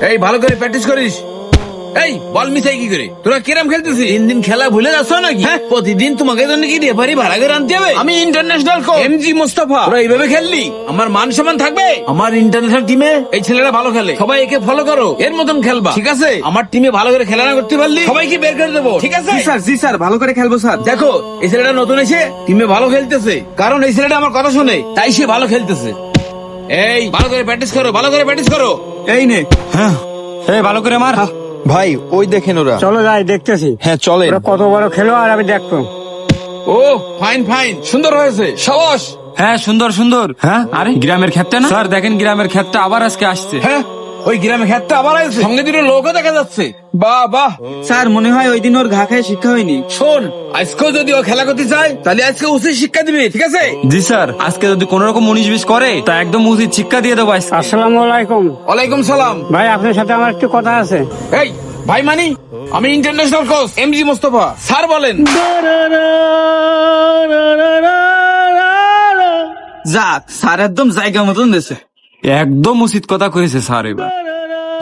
এই ভালো করে প্র্যাকটিস করিস। এই বল মিসাই কি করে? তোরা কিরম খেলতেছিস? দিন খেলা ভুলে যাচ্ছ নাকি? হ্যাঁ, প্রতিদিন তোমাকে জন্য কি রেফারি ভাড়া করে আনতে হবে? আমি ইন্টারন্যাশনাল কোচ এমজি মোস্তফা। তোরা এইভাবে খেললি আমার মান সম্মান থাকবে? আমার ইন্টারন্যাশনাল টিমে এই ছেলেরা ভালো খেলে, সবাই একে ফলো করো, এর মতন খেলবা, ঠিক আছে? আমার টিমে ভালো করে খেলা না করতে পারলি সবাইকে বের করে দেবো, ঠিক আছে? জি স্যার ভালো করে খেলবো স্যার। দেখো এই ছেলেটা নতুন এসে টিমে ভালো খেলতেছে, কারণ এই ছেলেটা আমার কথা শুনে, তাই সে ভালো খেলতেছে। এই ভালো করে প্র্যাকটিস করো, ভালো করে প্র্যাকটিস করো। এই নে। হ্যাঁ ভালো করে মার। ভাই ওই দেখেন ওরা। চলো যাই দেখতেছি হ্যাঁ চলেন। ওরা কত বড় খেলো আর আমি দেখবো। ও ফাইন ফাইন, সুন্দর হয়েছে, সাবাস। হ্যাঁ সুন্দর সুন্দর। হ্যাঁ আরে গ্রামের ক্ষেতটা না স্যার, দেখেন গ্রামের ক্ষেতটা আবার আজকে আসছে। হ্যাঁ ওই গ্রামে খেতটা আবার আছে, সঙ্গে দুটো লোকও দেখা যাচ্ছে। বাহ বাহ। স্যার মনে হয় ওই দিন ওর ঘা খায় শিক্ষা হয়নি। শোন, আজকেও যদি ও খেলা করতে চায় তাহলে আজকে উচিত শিক্ষা দিবি, ঠিক আছে? জি স্যার, আজকে যদি কোন রকম 19-20 করে তা একদম উচিত শিক্ষা দিয়ে দেবো আজকে। আসসালামু আলাইকুম। ওয়ালাইকুম সালাম। ভাই আপনার সাথে আমার একটু কথা আছে। এই ভাই মানি, আমি international coach MG Mostafa. Sir বলেন। যাক স্যার একদম জায়গা মতন দিয়েছে। একদম উচিত কথা কয়েছে স্যার এবার।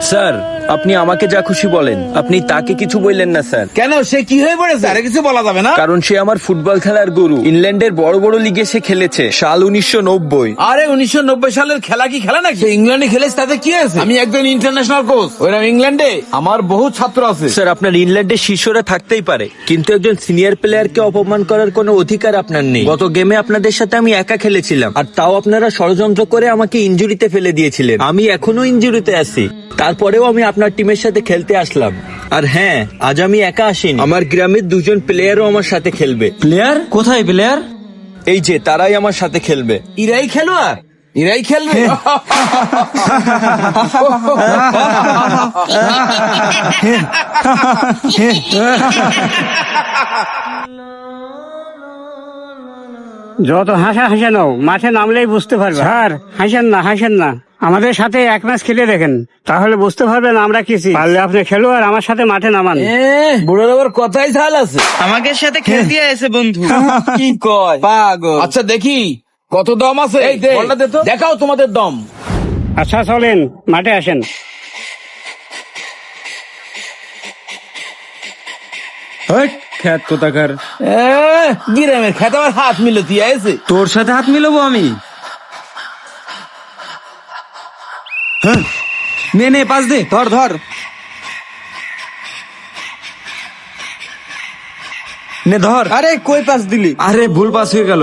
স্যার আপনি আমাকে যা খুশি বলেন, আপনি তাকে কিছু বললেন না স্যার। কেন, সে কি হয়ে পড়েছে? আরে কিছু বলা যাবে না। কারণ সে আমার ফুটবল খেলার গুরু। ইংল্যান্ডের বড় বড় লিগে সে খেলেছে সাল 1990। আরে 1990 সালের খেলা কি খেলা নাকি? ইংল্যান্ডে খেলেছে, তাতে কি আছে? আমি একজন ইন্টারন্যাশনাল কোচ, ওইরকম ইংল্যান্ডে আমার বহু ছাত্র আছে। স্যার আপনার ইংল্যান্ডের শীর্ষরা থাকতেই পারে, কিন্তু একজন সিনিয়র প্লেয়ারকে অপমান করার কোনো অধিকার আপনার নেই। গত গেমে আপনাদের সাথে আমি একা খেলেছিলাম, আর তাও আপনারা ষড়যন্ত্র করে আমাকে ইনজুরিতে ফেলে দিয়েছিলেন। আমি এখনো ইনজুরিতে আছি, তারপরেও আমি আপনার টিমের সাথে খেলতে আসলাম। আর হ্যাঁ, আজ আমি একা আসিনি, আমার গ্রামের দুজন প্লেয়ারও আমার সাথে খেলবে। প্লেয়ার কোথায়? প্লেয়ার এই যে তারাই আমার সাথে খেলবে। ইরাই খেলোয়াড়, ইরাই খেলবে। যত হাসা হাসে নাও, মাঠে নামলেই বুঝতে পারবে। স্যার হাসেন না, হাসেন না, আমাদের সাথে এক ম্যাচ খেলে দেখেন, তাহলে বুঝতে পারবেন আমরা কিছু। পারলে আপনি খেলো আর আমার সাথে মাঠে নামান। বুড়োর আবার কথাই ঝাল আছে। আমাদের সাথে খেলতে এসে বন্ধু। কি কয় পাগল। আচ্ছা দেখি কত দম আছে, এই দে, বলটা দে তো, দেখাও তোমাদের দম। আচ্ছা চলেন মাঠে আসেন। খ্যাত কোথাকার। গ্রামের খেতে আমার হাত মিলতি আছে। তোর সাথে হাত মিলাবো আমি? হ্যাঁ নে নে, পাস দে। ধর ধর। নে ধর। আরে কই পাস দিলি? আরে ভুল পাস হয়ে গেল।